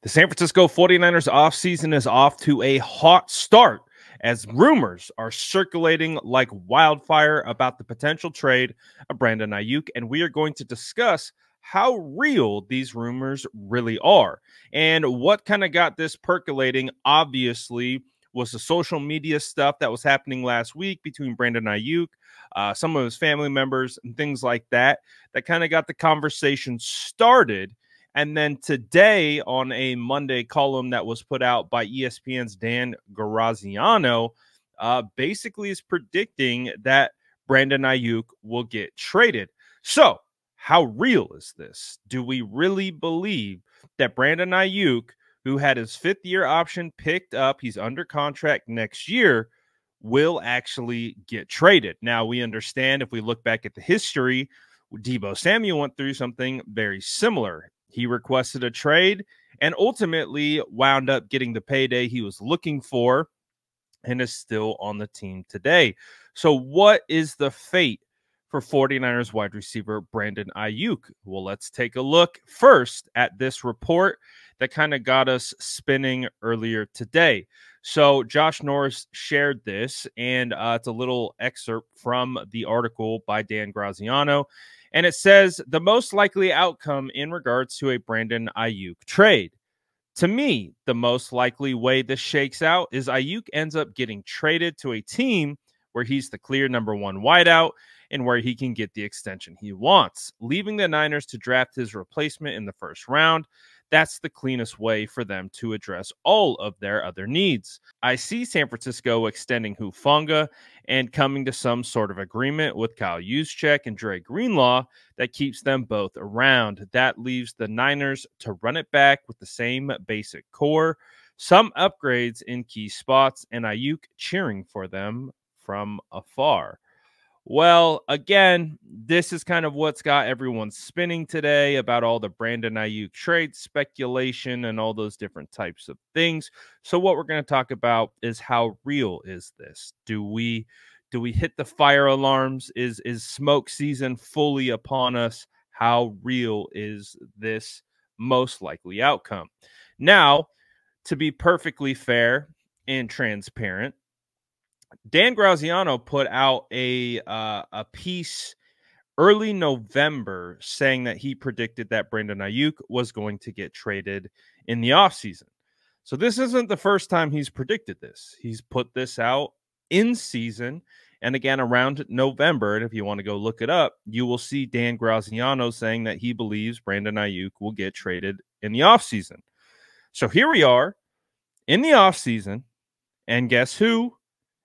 The San Francisco 49ers offseason is off to a hot start as rumors are circulating like wildfire about the potential trade of Brandon Aiyuk, and we are going to discuss how real these rumors really are and what kind of got this percolating. Obviously, was the social media stuff that was happening last week between Brandon Aiyuk, some of his family members, and things like that, that kind of got the conversation started. And then today, on a Monday column that was put out by ESPN's Dan Graziano, basically is predicting that Brandon Aiyuk will get traded. So, how real is this? Do we really believe that Brandon Aiyuk, who had his fifth-year option picked up, he's under contract next year, will actually get traded? Now, we understand if we look back at the history, Deebo Samuel went through something very similar. He requested a trade and ultimately wound up getting the payday he was looking for and is still on the team today. So what is the fate for 49ers wide receiver Brandon Aiyuk? Well, let's take a look first at this report that kind of got us spinning earlier today. So Josh Norris shared this, and it's a little excerpt from the article by Dan Graziano. And it says, the most likely outcome in regards to a Brandon Aiyuk trade. To me, the most likely way this shakes out is Aiyuk ends up getting traded to a team where he's the clear number one wideout and where he can get the extension he wants, leaving the Niners to draft his replacement in the first round. That's the cleanest way for them to address all of their other needs. I see San Francisco extending Hufanga and coming to some sort of agreement with Kyle Juszczyk and Dre Greenlaw that keeps them both around. That leaves the Niners to run it back with the same basic core, some upgrades in key spots, and Aiyuk cheering for them from afar. Well, again, this is kind of what's got everyone spinning today about all the Brandon Aiyuk trade speculation and all those different types of things. So what we're going to talk about is how real is this? Do we hit the fire alarms? Is smoke season fully upon us? How real is this most likely outcome? Now, to be perfectly fair and transparent, Dan Graziano put out a piece early November saying that he predicted that Brandon Aiyuk was going to get traded in the offseason. So this isn't the first time he's predicted this. He's put this out in season and again around November. And if you want to go look it up, you will see Dan Graziano saying that he believes Brandon Aiyuk will get traded in the offseason. So here we are in the offseason, and guess who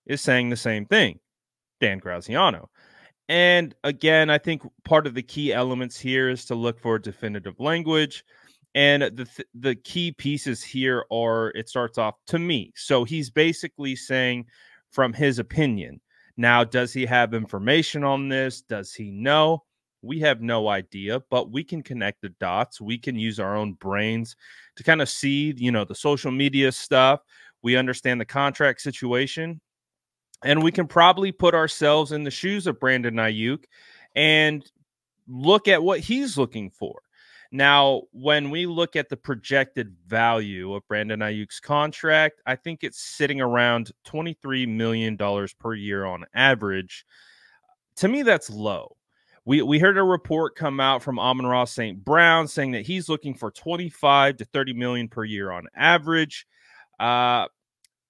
is saying the same thing? Dan Graziano. And again, I think part of the key elements here is to look for definitive language. And the key pieces here are, it starts off to me. So he's basically saying from his opinion. Now, does he have information on this? Does he know? We have no idea, but we can connect the dots. We can use our own brains to kind of see, the social media stuff. We understand the contract situation. And we can probably put ourselves in the shoes of Brandon Aiyuk and look at what he's looking for. Now, when we look at the projected value of Brandon Aiyuk's contract, I think it's sitting around $23 million per year on average. To me, that's low. We heard a report come out from Amon-Ra St. Brown saying that he's looking for $25 to $30 million per year on average.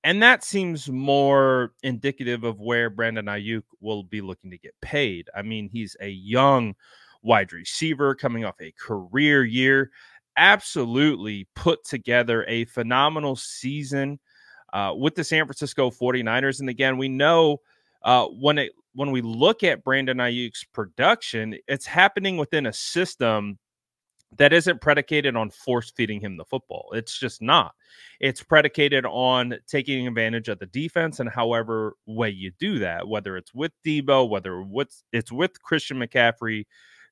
And that seems more indicative of where Brandon Aiyuk will be looking to get paid. I mean, he's a young wide receiver coming off a career year, absolutely put together a phenomenal season with the San Francisco 49ers. And again, we know when we look at Brandon Aiyuk's production, it's happening within a system that isn't predicated on force feeding him the football. It's just not. It's predicated on taking advantage of the defense, and however way you do that, whether it's with Deebo, whether it's with Christian McCaffrey,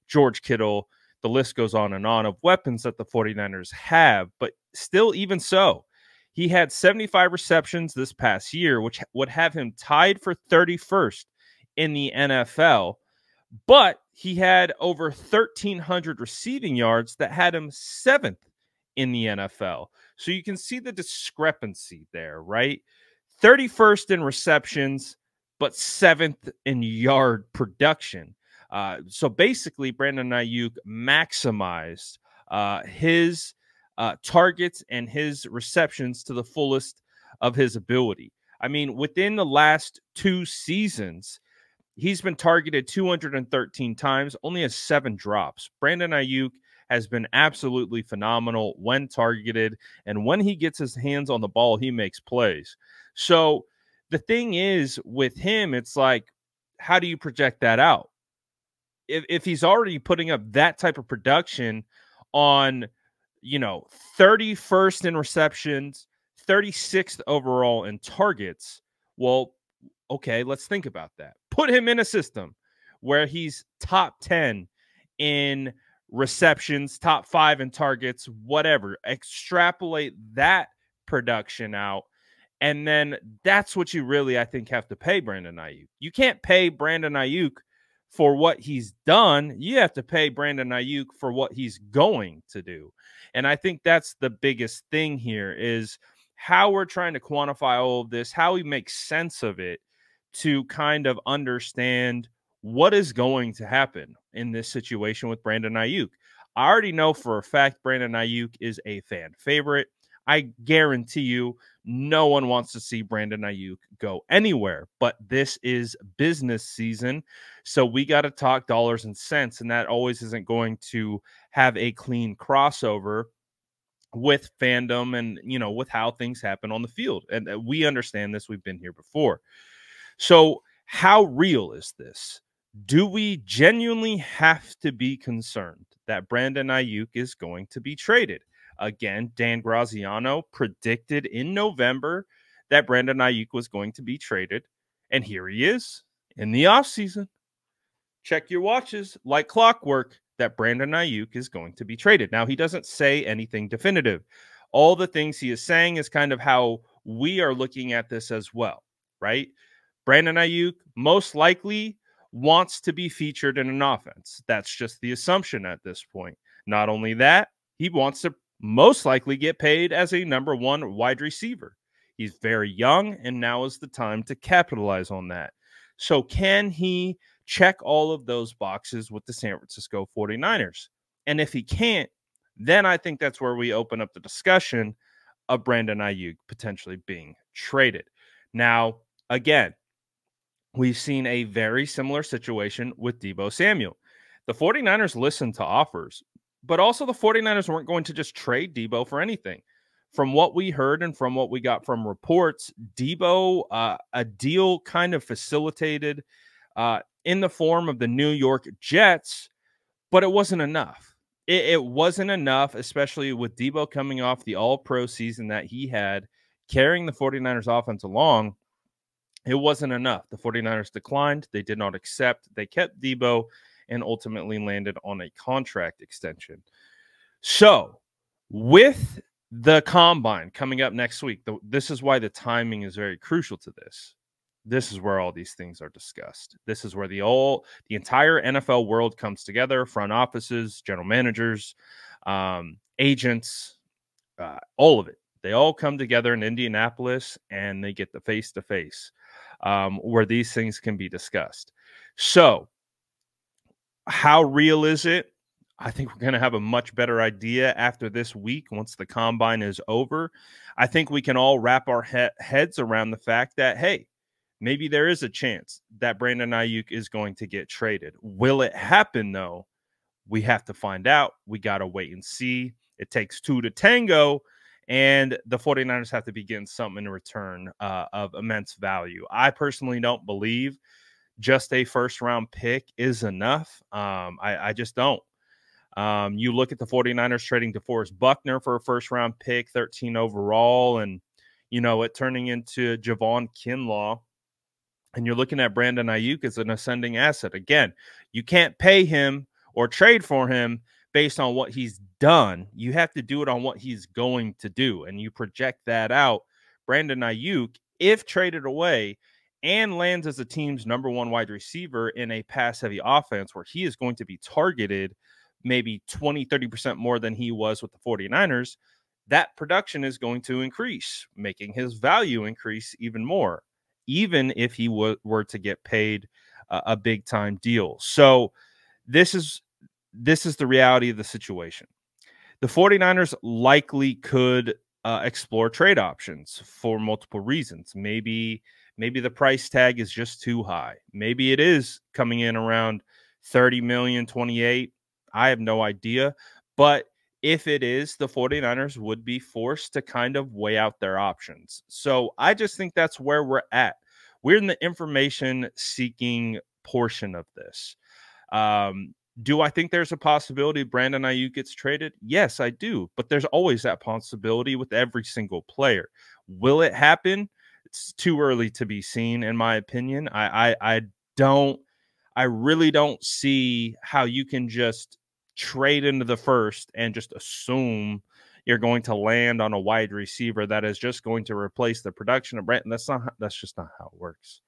George Kittle, the list goes on of weapons that the 49ers have. But still, even so, he had 75 receptions this past year, which would have him tied for 31st in the NFL. But he had over 1,300 receiving yards that had him 7th in the NFL. So you can see the discrepancy there, right? 31st in receptions, but 7th in yard production. So basically, Brandon Aiyuk maximized his targets and his receptions to the fullest of his ability. I mean, within the last 2 seasons, he's been targeted 213 times, only has 7 drops. Brandon Aiyuk has been absolutely phenomenal when targeted, and when he gets his hands on the ball, he makes plays. So the thing is with him, it's like, how do you project that out? If he's already putting up that type of production on, 31st in receptions, 36th overall in targets, well, okay, let's think about that. Put him in a system where he's top 10 in receptions, top 5 in targets, whatever. Extrapolate that production out. And then that's what you really, I think, have to pay Brandon Aiyuk. You can't pay Brandon Aiyuk for what he's done. You have to pay Brandon Aiyuk for what he's going to do. And I think that's the biggest thing here is how we're trying to quantify all of this, how we make sense of it to kind of understand what is going to happen in this situation with Brandon Aiyuk. I already know for a fact Brandon Aiyuk is a fan favorite. I guarantee you no one wants to see Brandon Aiyuk go anywhere, but this is business season, so we got to talk dollars and cents, and that always isn't going to have a clean crossover with fandom and, with how things happen on the field. And we understand this. We've been here before. So how real is this? Do we genuinely have to be concerned that Brandon Aiyuk is going to be traded? Again, Dan Graziano predicted in November that Brandon Aiyuk was going to be traded. And here he is in the offseason. Check your watches like clockwork that Brandon Aiyuk is going to be traded. Now, he doesn't say anything definitive. All the things he is saying is kind of how we are looking at this as well, right? Brandon Aiyuk most likely wants to be featured in an offense. That's just the assumption at this point. Not only that, he wants to most likely get paid as a number 1 wide receiver. He's very young, and now is the time to capitalize on that. So can he check all of those boxes with the San Francisco 49ers? And if he can't, then I think that's where we open up the discussion of Brandon Aiyuk potentially being traded. Now, again, we've seen a very similar situation with Deebo Samuel. The 49ers listened to offers, but also the 49ers weren't going to just trade Deebo for anything. From what we heard and from what we got from reports, Deebo, a deal kind of facilitated in the form of the New York Jets, but it wasn't enough. It wasn't enough, especially with Deebo coming off the all-pro season that he had, carrying the 49ers offense along. It wasn't enough. The 49ers declined. They did not accept. They kept Deebo and ultimately landed on a contract extension. So with the combine coming up next week, this is why the timing is very crucial to this. This is where all these things are discussed. This is where the entire NFL world comes together, front offices, general managers, agents, all of it. They all come together in Indianapolis and they get the face-to-face where these things can be discussed. So how real is it? I think we're going to have a much better idea after this week once the combine is over. I think we can all wrap our heads around the fact that, hey, maybe there is a chance that Brandon Aiyuk is going to get traded. Will it happen, though? We have to find out. We got to wait and see. It takes 2 to tango, and the 49ers have to be getting something in return of immense value. I personally don't believe just a first-round pick is enough. I just don't. You look at the 49ers trading DeForest Buckner for a first-round pick, 13 overall, and, it turning into Javon Kinlaw. And you're looking at Brandon Aiyuk as an ascending asset. Again, you can't pay him or trade for him based on what he's done. You have to do it on what he's going to do. And you project that out. Brandon Aiyuk, if traded away and lands as a team's number 1 wide receiver in a pass-heavy offense where he is going to be targeted maybe 20-30% more than he was with the 49ers, that production is going to increase, making his value increase even more, even if he were to get paid a big time deal. So this is the reality of the situation. The 49ers likely could explore trade options for multiple reasons. Maybe the price tag is just too high. Maybe it is coming in around 30 million, 28. I have no idea. But if it is, the 49ers would be forced to kind of weigh out their options. So I just think that's where we're at. We're in the information seeking portion of this. Do I think there's a possibility Brandon Aiyuk gets traded? Yes, I do. But there's always that possibility with every single player. Will it happen? It's too early to be seen, in my opinion. I really don't see how you can just trade into the first and just assume you're going to land on a wide receiver that is just going to replace the production of Brandon. That's just not how it works.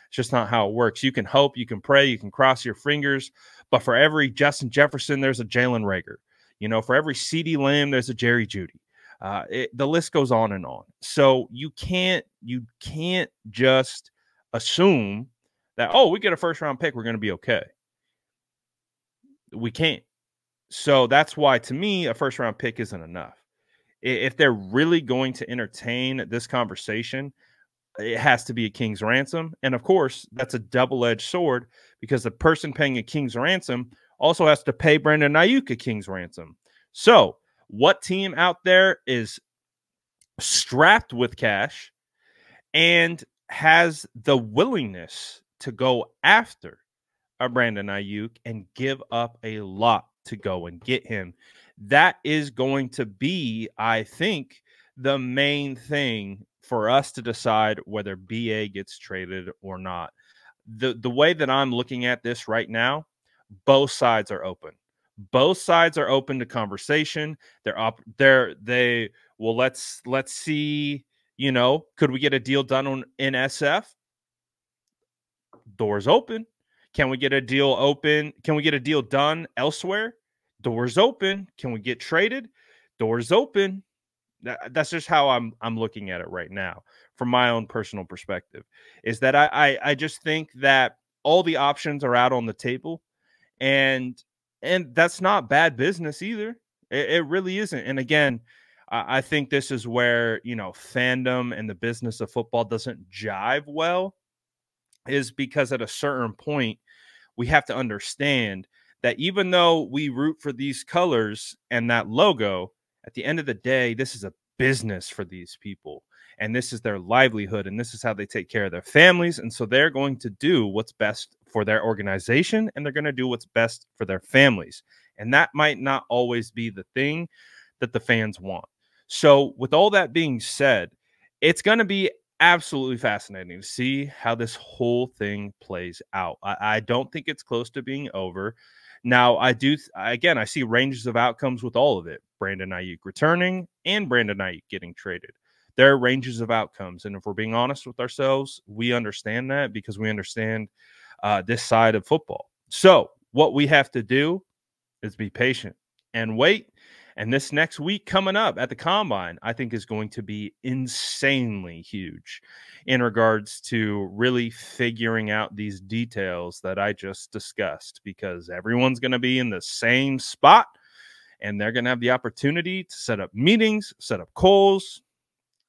It's just not how it works. You can hope, you can pray, you can cross your fingers, but for every Justin Jefferson, there's a Jalen Reagor. For every CeeDee Lamb, there's a Jerry Jeudy. The list goes on and on. So you can't just assume that, oh, we get a first-round pick, we're going to be okay. We can't. So that's why, to me, a first-round pick isn't enough. If they're really going to entertain this conversation, it has to be a king's ransom. And of course, that's a double-edged sword because the person paying a king's ransom also has to pay Brandon Aiyuk a king's ransom. So what team out there is strapped with cash and has the willingness to go after a Brandon Aiyuk and give up a lot to go and get him? That is going to be, I think, the main thing for us to decide whether BA gets traded or not. The way that I'm looking at this right now, both sides are open. Both sides are open to conversation. Let's see, could we get a deal done in SF? Doors open. Can we get a deal open? Can we get a deal done elsewhere? Doors open. Can we get traded? Doors open. That's just how I'm looking at it right now from my own personal perspective, is that I just think that all the options are out on the table, and that's not bad business either. It really isn't. And again, I think this is where, fandom and the business of football doesn't jive well, is because at a certain point, we have to understand that even though we root for these colors and that logo, at the end of the day, this is a business for these people, and this is their livelihood, and this is how they take care of their families. And so they're going to do what's best for their organization, and they're going to do what's best for their families. And that might not always be the thing that the fans want. So with all that being said, it's going to be absolutely fascinating to see how this whole thing plays out. I don't think it's close to being over. Now, I see ranges of outcomes with all of it. Brandon Aiyuk returning and Brandon Aiyuk getting traded. There are ranges of outcomes. And if we're being honest with ourselves, we understand that because we understand this side of football. So what we have to do is be patient and wait. And this next week coming up at the Combine, I think is going to be insanely huge in regards to really figuring out these details that I just discussed, because everyone's going to be in the same spot and they're going to have the opportunity to set up meetings, set up calls,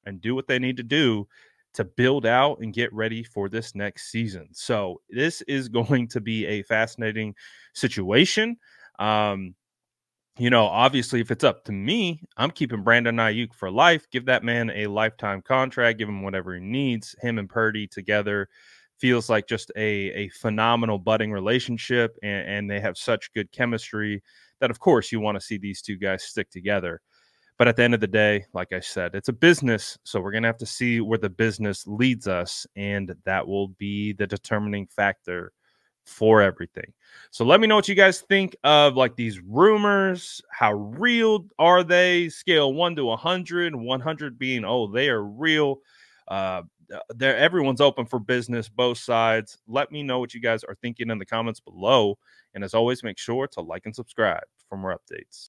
and do what they need to do to build out and get ready for this next season. So this is going to be a fascinating situation. Obviously, if it's up to me, I'm keeping Brandon Aiyuk for life. Give that man a lifetime contract. Give him whatever he needs. Him and Purdy together feels like just a phenomenal budding relationship, and they have such good chemistry that, of course, you want to see these two guys stick together. But at the end of the day, like I said, it's a business, so we're going to have to see where the business leads us, and that will be the determining factor for everything. So let me know what you guys think of like these rumors. How real are they? Scale 1 to 100, 100 being, oh, they are real. Everyone's open for business, both sides. Let me know what you guys are thinking in the comments below. And as always, make sure to like and subscribe for for more updates.